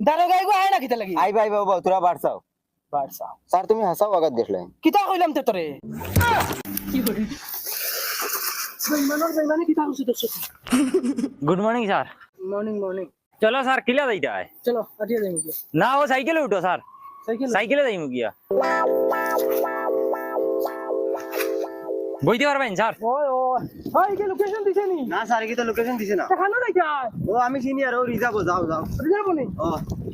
দারোগা আইগো আয় না কিতা লাগি আইবা আইবা বাবা তোরা বাড়ছাও বাড়সা স্যার তুমি হাসাও আগাত দেখলেন কিতা কইলাম তে তোরে কি করে বেইমানি কিতা করছিস দেখছ good morning sir morning morning চলো স্যার কিলা যাইতা হয় চলো আটিয়া যাই মুকে না ও সাইকেলে উঠো স্যার সাইকেল সাইকেলে যাইমু গিয়া বইতে পারবেন স্যার ওই ওই ওই কি লোকেশন দিছে নি না স্যার কি তো লোকেশন দিছে না দেখানো নাই যায় ও আমি সিনিয়র ও রিজার্ভ যাও যাও রিজার্ভ নি ও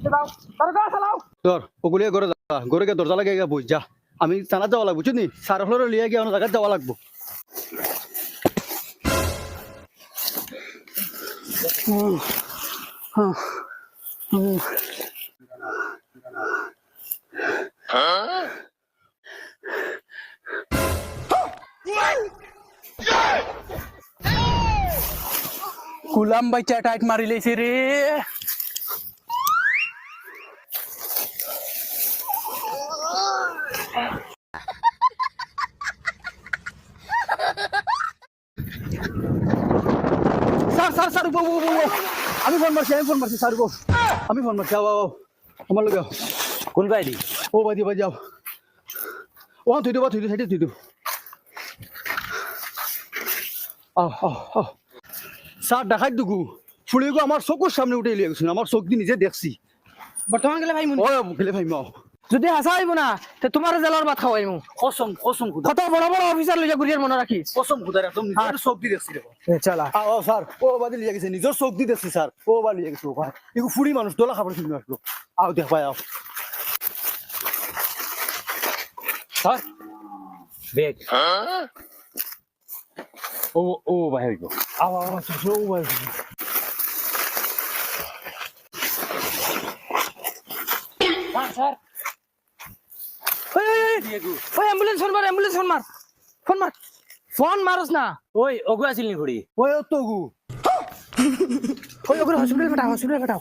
দাও দারোগা চালাও তোর ওগুলিয়ে ঘরে যা ঘরে গিয়ে দরজা লাগিয়ে গিয়ে বই যা আমি থানাত যাওয়া লাগবো বুঝলি সার হলের লিয়ে গিয়ে অন্য জায়গায় যাওয়া লাগবো কুলাম বাইচা টাইট মারি লেছে রে স্যার স্যার স্যার আমি ফোন মারছি স্যার গো আমি ফোন মারছি আও আমার লগে কোন বাইদি ও বাদি বাদি যাও ও তুই দেবা তুই সাইডে তুই স্যার দেখাই দুগু ফুলি গো আমার চকুর সামনে উঠে লিয়ে গেছিল আমার চোখ দিয়ে নিজে দেখছি বর্তমান গেলে ভাই মুন ও গেলে ভাই মাও যদি হাসা আইব না তে তোমার জেলার ভাত খাওয়াইমু কসম কসম খুদা কত বড় বড় অফিসার লইয়া গুরিয়ার মনে রাখিস কসম খুদা একদম নিজের চোখ দিয়ে দেখছি দেখো চালা আও স্যার ও বাদি লিয়ে গেছে নিজের চোখ দিয়ে দেখছি স্যার ও বা লিয়ে গেছে ভাই এগু ফুড়ি মানুষ দোলা খাবার শুনে আসলো আও দেখ ভাই আও স্যার বেগ ও ও ভাই হইব আও ও ভাই স্যার ওই ওই অ্যাম্বুলেন্স ফোন মার ফোন মারস না ওই ওগু আছিল নি ঘড়ি ওই তো গু ওই ওগুলো হসপিটাল পাঠাও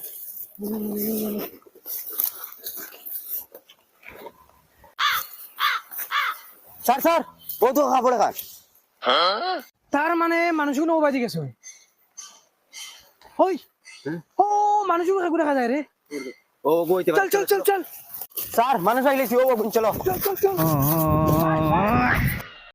স্যার স্যার ও তো কাপড়ে কাজ তার মানে মানুষগুলো ও বাজি গেছে ওই ও মানুষগুলো ঘুরে দেখা যায় রে ও বইতে চল স্যার মানুষ আইলেছি ও চলো চল